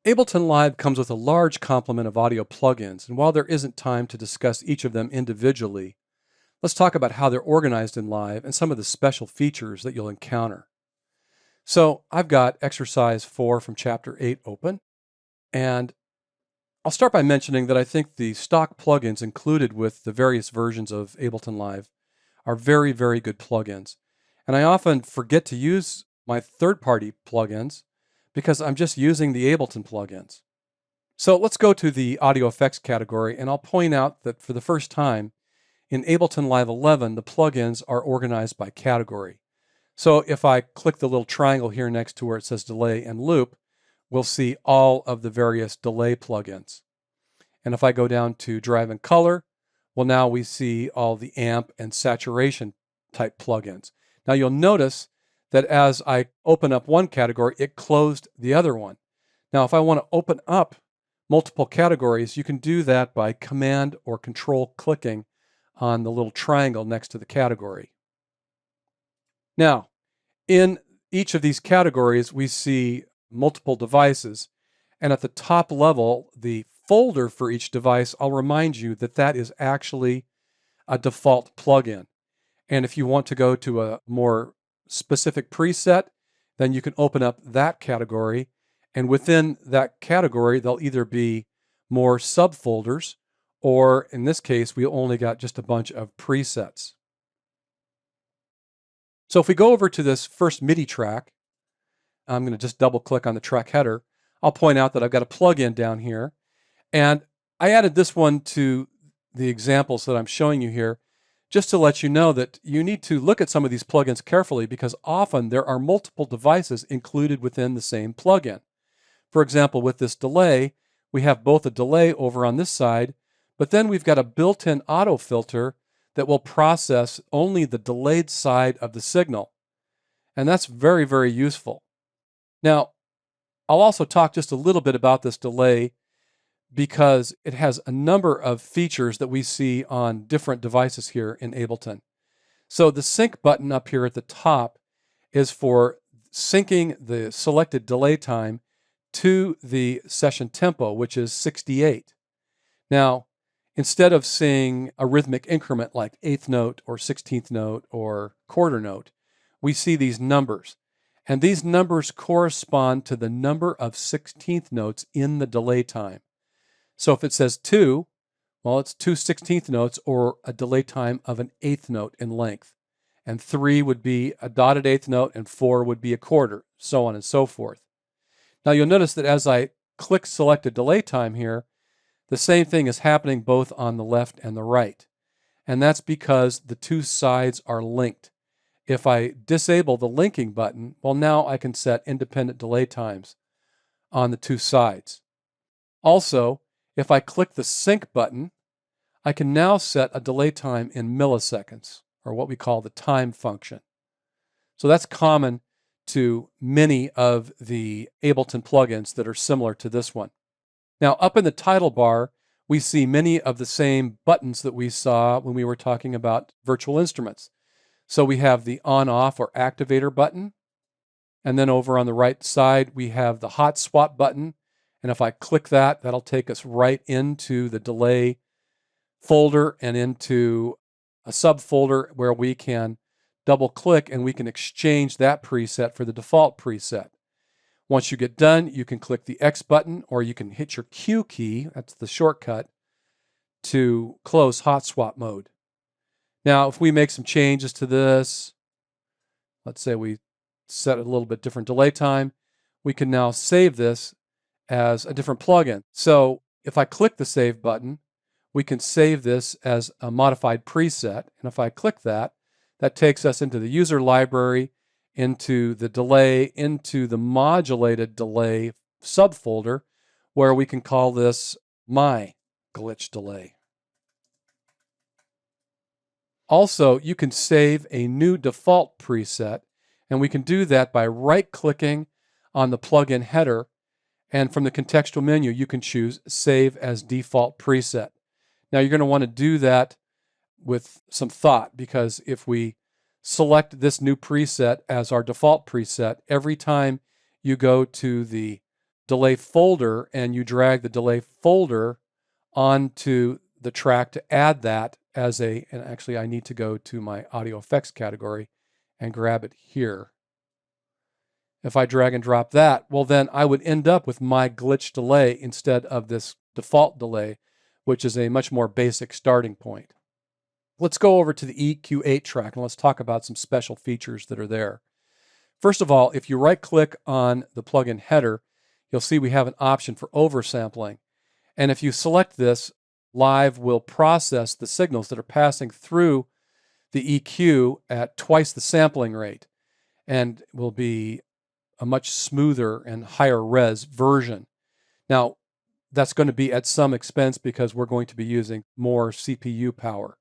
Ableton Live comes with a large complement of audio plugins, and while there isn't time to discuss each of them individually, let's talk about how they're organized in Live and some of the special features that you'll encounter. So I've got exercise 4 from chapter 8 open, and I'll start by mentioning that I think the stock plugins included with the various versions of Ableton Live are very, very good plugins. And I often forget to use my third-party plugins because I'm just using the Ableton plugins. So let's go to the audio effects category, and I'll point out that for the first time in Ableton Live 11, the plugins are organized by category. So if I click the little triangle here next to where it says delay and loop, we'll see all of the various delay plugins. And if I go down to drive and color, well, now we see all the amp and saturation type plugins. Now you'll notice that as I open up one category, it closed the other one. Now, if I want to open up multiple categories, you can do that by command or control clicking on the little triangle next to the category. Now, in each of these categories, we see multiple devices, and at the top level, the folder for each device, I'll remind you that that is actually a default plugin. And if you want to go to a more specific preset, then you can open up that category, and within that category, there'll either be more subfolders, or in this case, we only got just a bunch of presets. So if we go over to this first MIDI track, I'm going to just double click on the track header. I'll point out that I've got a plugin down here, and I added this one to the examples that I'm showing you here just to let you know that you need to look at some of these plugins carefully because often there are multiple devices included within the same plugin. For example, with this delay, we have both a delay over on this side, but then we've got a built-in auto filter that will process only the delayed side of the signal. And that's very, very useful. Now, I'll also talk just a little bit about this delay because it has a number of features that we see on different devices here in Ableton. So the sync button up here at the top is for syncing the selected delay time to the session tempo, which is 68. Now, instead of seeing a rhythmic increment like eighth note or 16th note or quarter note, we see these numbers. And these numbers correspond to the number of 16th notes in the delay time. So if it says 2, well, it's 2 16th notes or a delay time of an eighth note in length. And 3 would be a dotted eighth note, and 4 would be a quarter, so on and so forth. Now you'll notice that as I click selected delay time here, the same thing is happening both on the left and the right. And that's because the two sides are linked. If I disable the linking button, well, now I can set independent delay times on the two sides. Also, if I click the sync button, I can now set a delay time in milliseconds, or what we call the time function. So that's common to many of the Ableton plugins that are similar to this one. Now, up in the title bar, we see many of the same buttons that we saw when we were talking about virtual instruments. So we have the on-off or activator button, and then over on the right side, we have the hot swap button. And if I click that, that'll take us right into the delay folder and into a subfolder where we can double click and we can exchange that preset for the default preset. Once you get done, you can click the X button or you can hit your Q key, that's the shortcut, to close hot swap mode. Now, if we make some changes to this, let's say we set a little bit different delay time, we can now save this as a different plugin. So if I click the save button, we can save this as a modified preset. And if I click that, that takes us into the user library, into the delay, into the modulated delay subfolder, where we can call this my glitch delay. Also, you can save a new default preset, and we can do that by right-clicking on the plugin header. And from the contextual menu, you can choose Save as Default Preset. Now, you're going to want to do that with some thought, because if we select this new preset as our default preset, every time you go to the delay folder and you drag the delay folder onto the track to add that as and actually I need to go to my audio effects category and grab it here. If I drag and drop that, well then I would end up with my glitch delay instead of this default delay, which is a much more basic starting point. Let's go over to the EQ8 track and let's talk about some special features that are there. First of all, if you right-click on the plugin header, you'll see we have an option for oversampling. And if you select this, Live will process the signals that are passing through the EQ at twice the sampling rate and will be a much smoother and higher res version. Now, that's going to be at some expense because we're going to be using more CPU power.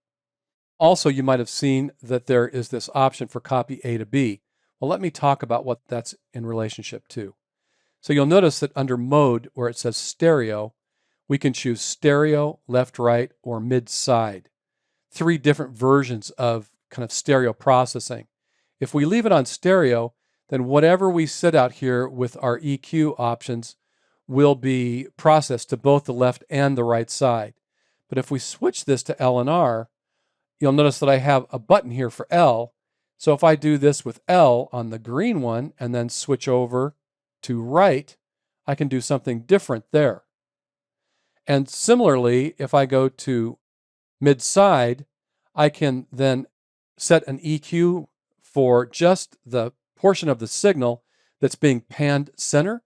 Also, you might have seen that there is this option for copy A to B. Well, let me talk about what that's in relationship to. So you'll notice that under mode, where it says stereo, we can choose stereo, left, right, or mid-side. 3 different versions of kind of stereo processing. If we leave it on stereo, then whatever we set out here with our EQ options will be processed to both the left and the right side. But if we switch this to L and R, you'll notice that I have a button here for L. So if I do this with L on the green one and then switch over to right, I can do something different there. And similarly, if I go to mid-side, I can then set an EQ for just the portion of the signal that's being panned center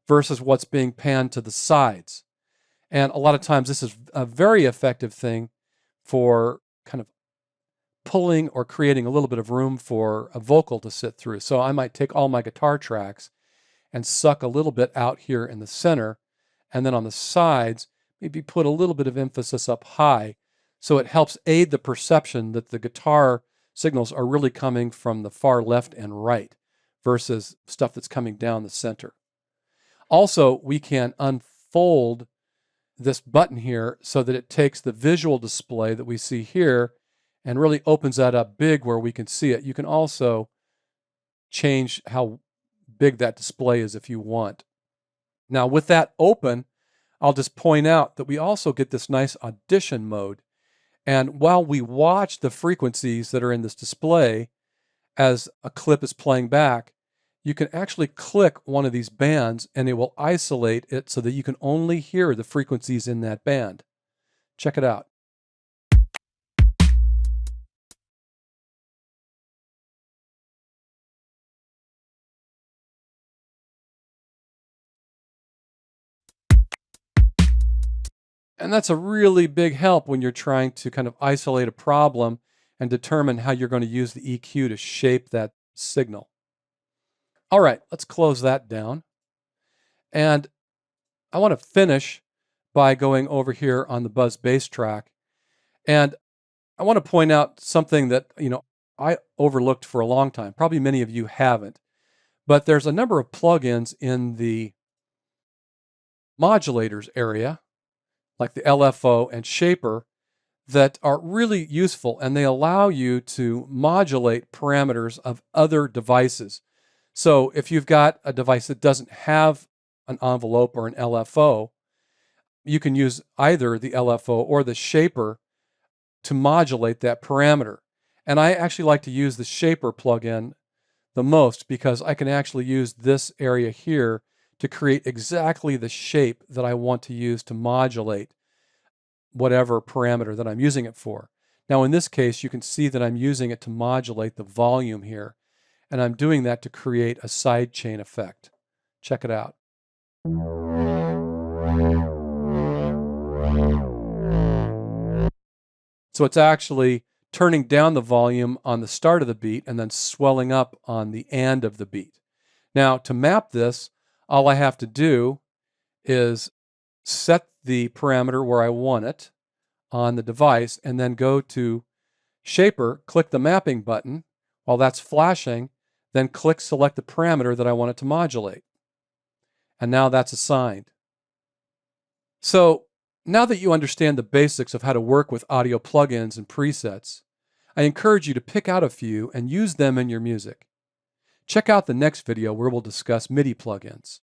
versus what's being panned to the sides. And a lot of times this is a very effective thing for kind of pulling or creating a little bit of room for a vocal to sit through. So I might take all my guitar tracks and suck a little bit out here in the center, and then on the sides, maybe put a little bit of emphasis up high, so it helps aid the perception that the guitar signals are really coming from the far left and right versus stuff that's coming down the center. Also, we can unfold this button here so that it takes the visual display that we see here and really opens that up big where we can see it. You can also change how big that display is if you want. Now with that open, I'll just point out that we also get this nice audition mode. And while we watch the frequencies that are in this display as a clip is playing back, you can actually click one of these bands and it will isolate it so that you can only hear the frequencies in that band. Check it out. And that's a really big help when you're trying to kind of isolate a problem and determine how you're going to use the EQ to shape that signal. All right, let's close that down. And I want to finish by going over here on the Buzz bass track. And I want to point out something that, I overlooked for a long time. Probably many of you haven't. But there's a number of plugins in the modulators area, like the LFO and Shaper, that are really useful, and they allow you to modulate parameters of other devices. So if you've got a device that doesn't have an envelope or an LFO, you can use either the LFO or the Shaper to modulate that parameter. And I actually like to use the Shaper plugin the most because I can actually use this area here to create exactly the shape that I want to use to modulate whatever parameter that I'm using it for. Now in this case, you can see that I'm using it to modulate the volume here, and I'm doing that to create a sidechain effect. Check it out. So it's actually turning down the volume on the start of the beat and then swelling up on the end of the beat. Now to map this, all I have to do is set the parameter where I want it on the device and then go to Shaper, click the mapping button. While that's flashing, then click select the parameter that I want it to modulate. And now that's assigned. So now that you understand the basics of how to work with audio plugins and presets, I encourage you to pick out a few and use them in your music. Check out the next video where we'll discuss MIDI plugins.